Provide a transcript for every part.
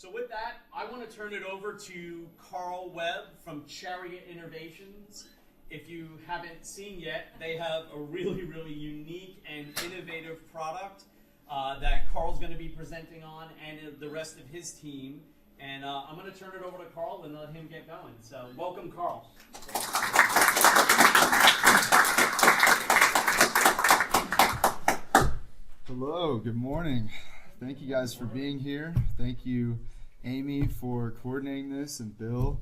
So with that, I want to turn it over to Carl Webb from Chariot Innovations. If you haven't seen yet, they have a really, really unique and innovative product that Carl's going to be presenting on, and the rest of his team. And I'm going to turn it over to Carl and let him get going. So welcome, Carl. Hello, good morning. Thank you guys for being here. Thank you, Amy, for coordinating this, and Bill.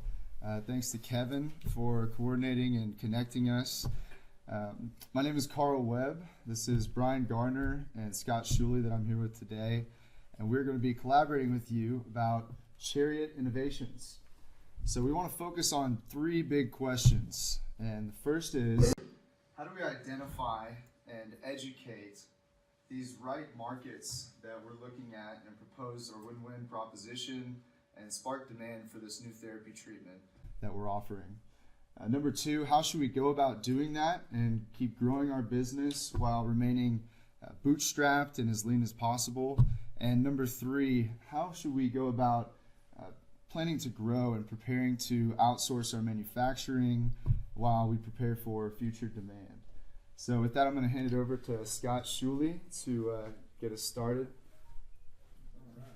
Thanks to Kevin for coordinating and connecting us. My name is Carl Webb. This is Brian Garner and Scott Shuley that I'm here with today. And we're going to be collaborating with you about Chariot Innovations. So we want to focus on three big questions. And the first is, how do we identify and educate these right markets that we're looking at and propose our win-win proposition and spark demand for this new therapy treatment that we're offering? Number two, how should we go about doing that and keep growing our business while remaining bootstrapped and as lean as possible? And number three, how should we go about planning to grow and preparing to outsource our manufacturing while we prepare for future demand? So with that, I'm going to hand it over to Scott Shuley to get us started. All right.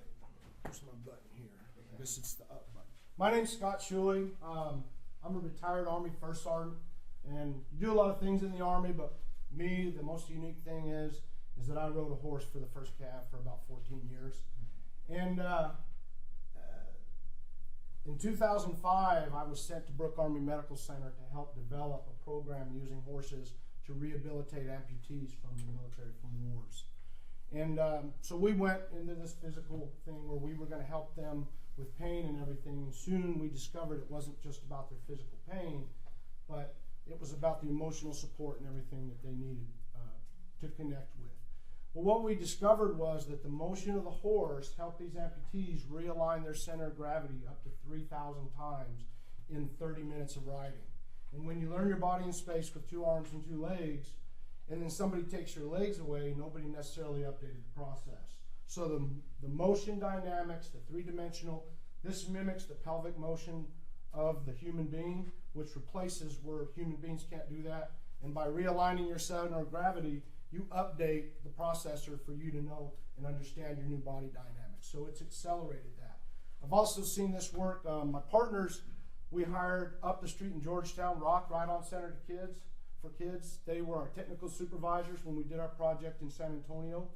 Where's my button here? I guess it's the up button. My name's Scott Shuley. I'm a retired Army First Sergeant, and do a lot of things in the Army, but me, the most unique thing is that I rode a horse for the first cav for about 14 years. And in 2005, I was sent to Brooke Army Medical Center to help develop a program using horses to rehabilitate amputees from the military, from wars. And so we went into this physical thing where we were going to help them with pain and everything. And soon we discovered it wasn't just about their physical pain, but it was about the emotional support and everything that they needed to connect with. Well, what we discovered was that the motion of the horse helped these amputees realign their center of gravity up to 3,000 times in 30 minutes of riding. And when you learn your body in space with 2 arms and 2 legs, and then somebody takes your legs away, nobody necessarily updated the process. So the motion dynamics, the 3-dimensional, this mimics the pelvic motion of the human being, which replaces where human beings can't do that. And by realigning your center of gravity, you update the processor for you to know and understand your new body dynamics. So it's accelerated that. I've also seen this work. My partners, we hired up the street in Georgetown, Rock, Right On Center to Kids, for kids. They were our technical supervisors when we did our project in San Antonio,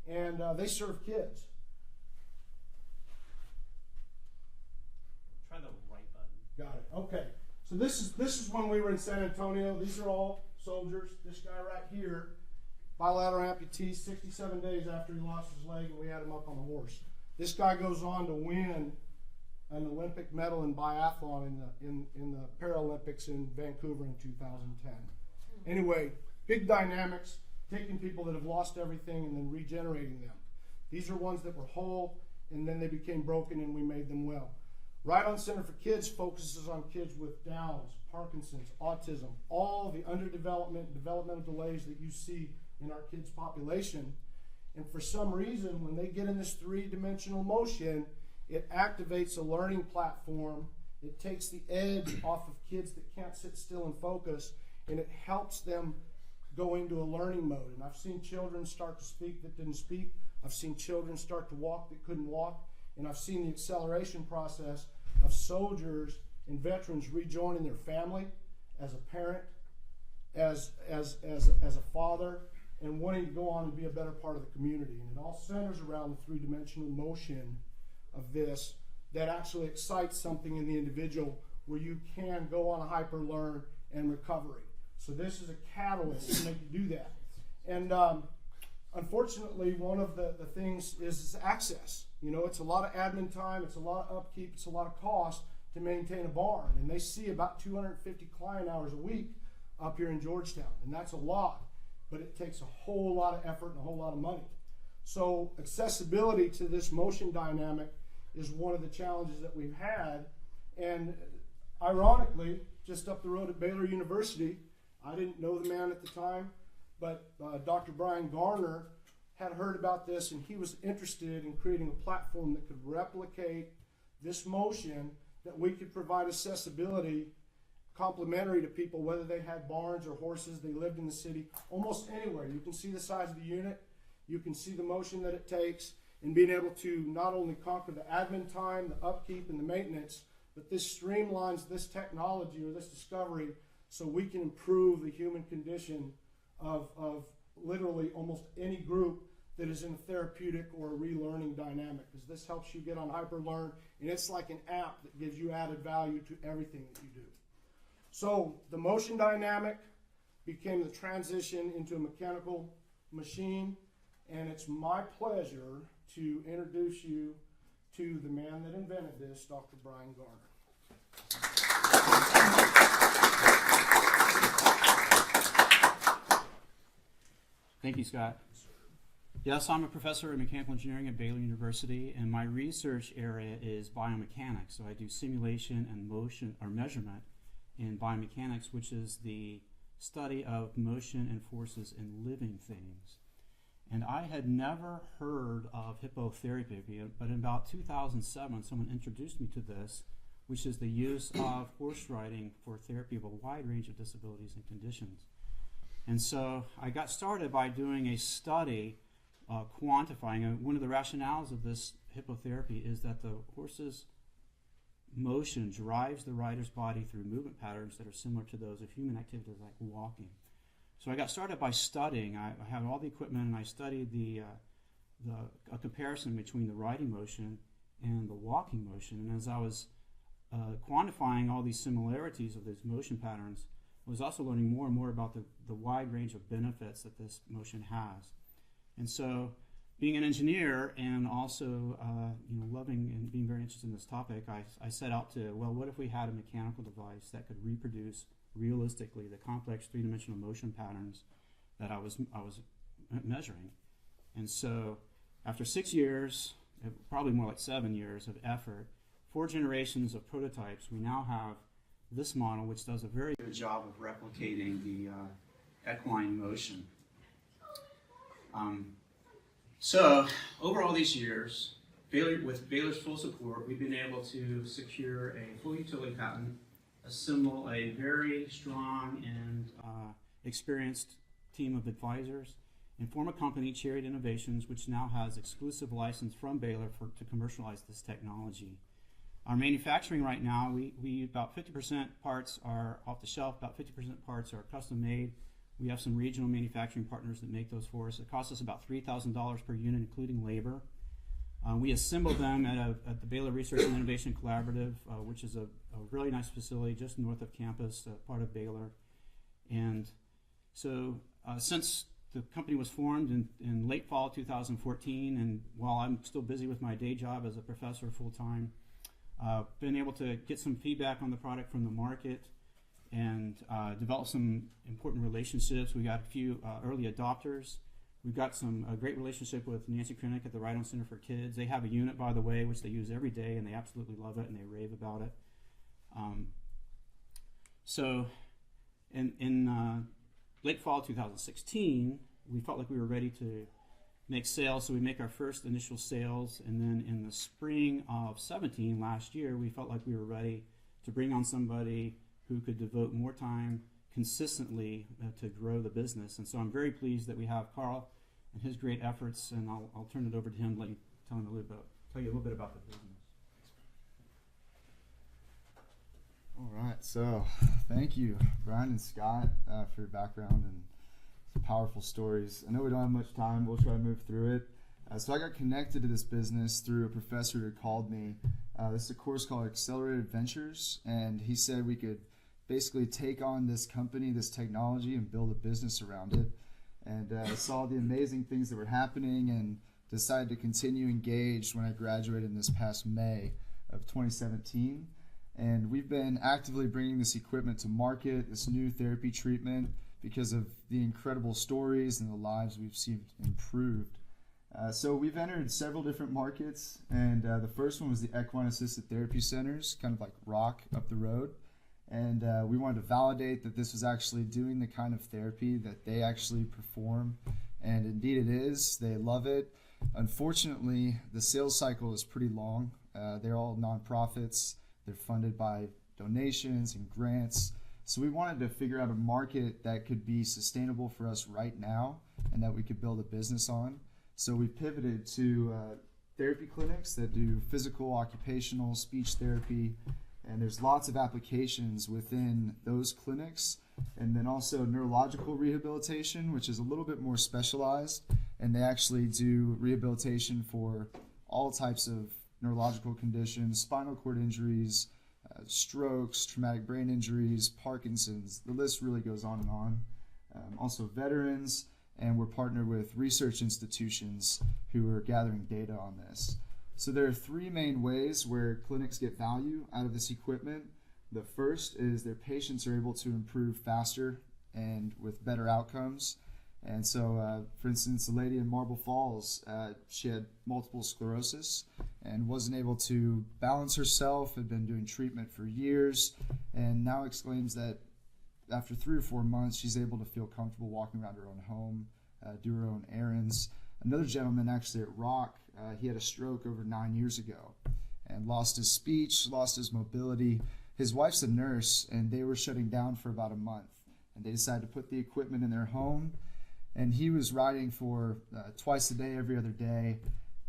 and they serve kids. Try the right button. Got it. Okay. So this is when we were in San Antonio. These are all soldiers. This guy right here, bilateral amputee, 67 days after he lost his leg, and we had him up on a horse. This guy goes on to win an Olympic medal in biathlon in the Paralympics in Vancouver in 2010. Anyway, big dynamics, taking people that have lost everything and then regenerating them. These are ones that were whole, and then they became broken, and we made them well. Right On Center for Kids focuses on kids with Downs, Parkinson's, autism, all the underdevelopment and developmental delays that you see in our kids' population. And for some reason, when they get in this 3-dimensional motion, it activates a learning platform. It takes the edge off of kids that can't sit still and focus, and it helps them go into a learning mode. And I've seen children start to speak that didn't speak. I've seen children start to walk that couldn't walk. And I've seen the acceleration process of soldiers and veterans rejoining their family as a parent, as a father, and wanting to go on and be a better part of the community. And it all centers around the 3-dimensional motion of this that actually excites something in the individual where you can go on a hyper-learn and recovery. So this is a catalyst to make you do that. And unfortunately, one of the things is access. You know, it's a lot of admin time, it's a lot of upkeep, it's a lot of cost to maintain a barn. And they see about 250 client hours a week up here in Georgetown. And that's a lot, but it takes a whole lot of effort and a whole lot of money. So accessibility to this motion dynamic is one of the challenges that we've had. And ironically, just up the road at Baylor University, I didn't know the man at the time, but Dr. Brian Garner had heard about this, and he was interested in creating a platform that could replicate this motion, that we could provide accessibility complementary to people, whether they had barns or horses, they lived in the city, almost anywhere. You can see the size of the unit, you can see the motion that it takes, and being able to not only conquer the admin time, the upkeep, and the maintenance, but this streamlines this technology or this discovery so we can improve the human condition of literally almost any group that is in a therapeutic or a relearning dynamic, because this helps you get on HyperLearn, and it's like an app that gives you added value to everything that you do. So the motion dynamic became the transition into a mechanical machine, and it's my pleasure to introduce you to the man that invented this, Dr. Brian Garner. Thank you, Scott. Yes, I'm a professor in mechanical engineering at Baylor University, and my research area is biomechanics. So I do simulation and motion or measurement in biomechanics, which is the study of motion and forces in living things. And I had never heard of hippotherapy, but in about 2007, someone introduced me to this, which is the use of horse riding for therapy of a wide range of disabilities and conditions. And so I got started by doing a study quantifying. One of the rationales of this hippotherapy is that the horse's motion drives the rider's body through movement patterns that are similar to those of human activities like walking. So I got started by studying. I had all the equipment, and I studied a comparison between the riding motion and the walking motion. And as I was quantifying all these similarities of these motion patterns, I was also learning more and more about the wide range of benefits that this motion has. And so, being an engineer and also loving and being very interested in this topic, I set out to, well, what if we had a mechanical device that could reproduce realistically the complex three-dimensional motion patterns that I was measuring. And so, after 6 years, probably more like 7 years of effort, 4 generations of prototypes, we now have this model, which does a very good job of replicating the equine motion. So, over all these years, with Baylor's full support, we've been able to secure a full utility patent, assemble a very strong and experienced team of advisors, and form a company, Chariot Innovations, which now has exclusive license from Baylor to commercialize this technology. Our manufacturing right now, we about 50% parts are off the shelf, about 50% parts are custom made. We have some regional manufacturing partners that make those for us. It costs us about $3,000 per unit, including labor. We assemble them at the Baylor Research and Innovation Collaborative, which is a really nice facility just north of campus, part of Baylor. And so since the company was formed in late fall 2014, and while I'm still busy with my day job as a professor full-time, been able to get some feedback on the product from the market and develop some important relationships. We got a few early adopters. We've got some great relationship with Nancy Krenick at the Ride On Center for Kids. They have a unit, by the way, which they use every day, and they absolutely love it, and they rave about it. So in late fall 2016, we felt like we were ready to make sales, so we make our first initial sales, and then in the spring of 17 last year, we felt like we were ready to bring on somebody who could devote more time consistently to grow the business. And so I'm very pleased that we have Carl and his great efforts, and I'll turn it over to him, tell you a little bit about the business. All right, so thank you, Brian and Scott, for your background and some powerful stories. I know we don't have much time. We'll try to move through it. So I got connected to this business through a professor who called me. This is a course called Accelerated Ventures, and he said we could basically take on this company, this technology, and build a business around it. And I saw the amazing things that were happening and decided to continue engaged when I graduated in this past May of 2017. And we've been actively bringing this equipment to market, this new therapy treatment, because of the incredible stories and the lives we've seen improved. So we've entered several different markets, and the first one was the Equine Assisted Therapy Centers, kind of like Rock up the road. And we wanted to validate that this was actually doing the kind of therapy that they actually perform And indeed it is. They love it. Unfortunately, the sales cycle is pretty long. They're all nonprofits. They're funded by donations and grants. So we wanted to figure out a market that could be sustainable for us right now and that we could build a business on. So we pivoted to therapy clinics that do physical, occupational, speech therapy, and there's lots of applications within those clinics. And then also neurological rehabilitation, which is a little bit more specialized, and they actually do rehabilitation for all types of neurological conditions, spinal cord injuries, strokes, traumatic brain injuries, Parkinson's. The list really goes on and on. Also veterans, and we're partnered with research institutions who are gathering data on this. So there are three main ways where clinics get value out of this equipment. The first is their patients are able to improve faster and with better outcomes. And so, for instance, a lady in Marble Falls, she had multiple sclerosis and wasn't able to balance herself, had been doing treatment for years, and now exclaims that after 3 or 4 months, she's able to feel comfortable walking around her own home, do her own errands. Another gentleman actually at Rock, he had a stroke over 9 years ago and lost his speech, lost his mobility. His wife's a nurse, and they were shutting down for about a month, and they decided to put the equipment in their home. And he was riding for twice a day, every other day,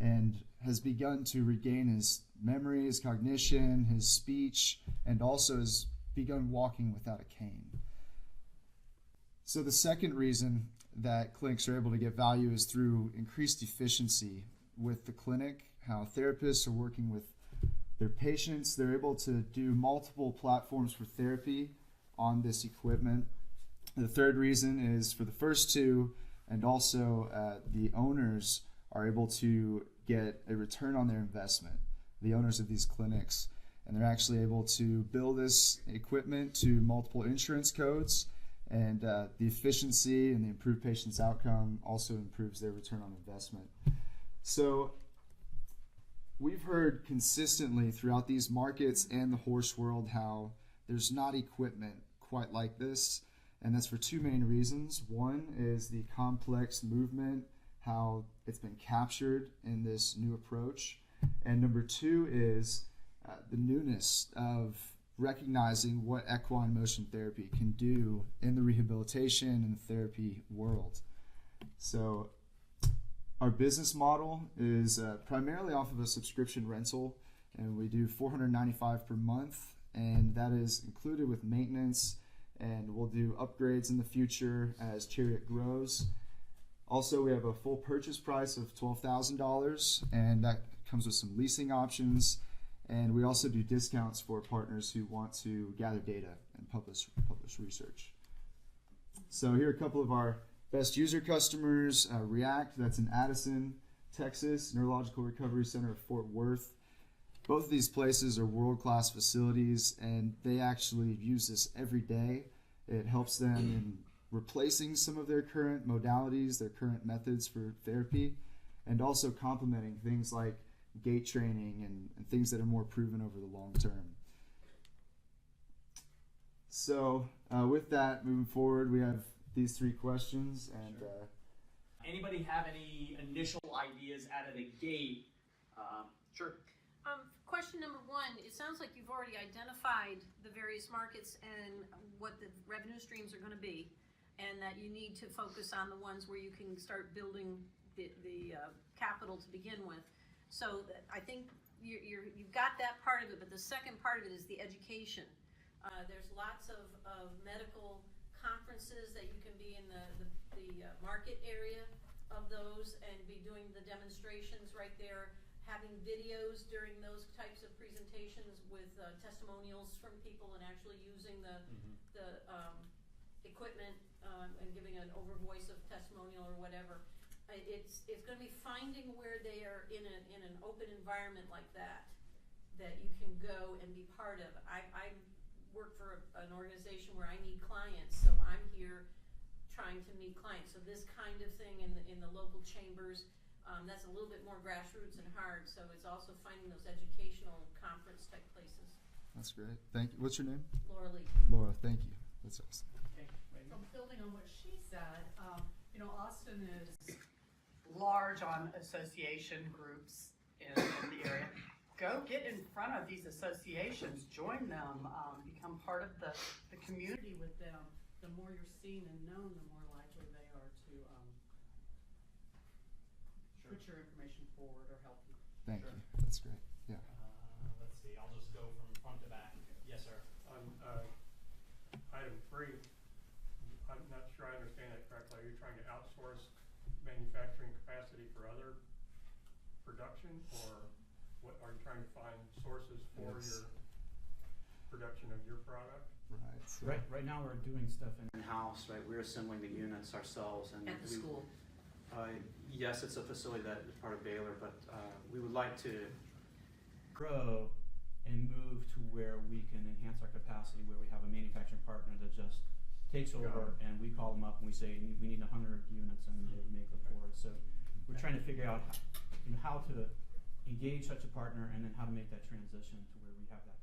and has begun to regain his memory, his cognition, his speech, and also has begun walking without a cane. So the second reason that clinics are able to get value is through increased efficiency with the clinic, how therapists are working with their patients. They're able to do multiple platforms for therapy on this equipment. The third reason is for the first two, and also the owners are able to get a return on their investment, the owners of these clinics, and they're actually able to bill this equipment to multiple insurance codes, and the efficiency and the improved patient's outcome also improves their return on investment. So we've heard consistently throughout these markets and the horse world how there's not equipment quite like this. And that's for two main reasons. One is the complex movement, how it's been captured in this new approach. And number two is the newness of recognizing what equine motion therapy can do in the rehabilitation and therapy world. So our business model is primarily off of a subscription rental, and we do $495 per month, and that is included with maintenance. And we'll do upgrades in the future as Chariot grows. Also, we have a full purchase price of $12,000, and that comes with some leasing options. And we also do discounts for partners who want to gather data and publish research. So here are a couple of our best user customers. React, that's in Addison, Texas, Neurological Recovery Center of Fort Worth. Both of these places are world-class facilities, and they actually use this every day. It helps them in replacing some of their current modalities, their current methods for therapy, and also complementing things like gait training and things that are more proven over the long term. So with that, moving forward, we have these three questions. And Anybody have any initial ideas out of the gate? Sure. Question number one, it sounds like you've already identified the various markets and what the revenue streams are going to be, and that you need to focus on the ones where you can start building the capital to begin with. So I think you've got that part of it, but the second part of it is the education. There's lots of medical conferences that you can be in the market area of those and be doing the demonstrations right there, having videos during those types of presentations with testimonials from people and actually using the equipment and giving an overvoice of testimonial or whatever. It's going to be finding where they are in an open environment like that you can go and be part of. I work for an organization where I need clients, so I'm here trying to meet clients. So this kind of thing in the local chambers, that's a little bit more grassroots and hard. So it's also finding those educational conference type places. that's great. Thank you. What's your name? Laura Lee. Laura, thank you. That's awesome. Okay, So building on what she said, Austin is charge on association groups in the area. Go get in front of these associations, join them, become part of the community with them. The more you're seen and known, the more likely they are to put your information forward or help you. Thank Sure. you. That's great. Yeah. Let's see, I'll just go from front to back. Yes, sir. On item 3, I'm not sure I understand it correctly. Are you trying to outsource manufacturing capacity for other production, or what are you trying to find sources for Yes. your production of your product? Right. So Right now we're doing stuff in-house, right? We're assembling the units ourselves. And At the school. Yes, it's a facility that is part of Baylor, but we would like to grow and move to where we can enhance our capacity, where we have a manufacturing partner that just takes over and we call them up and we say we need 100 units and they make it for us. So we're trying to figure out how to engage such a partner and then how to make that transition to where we have that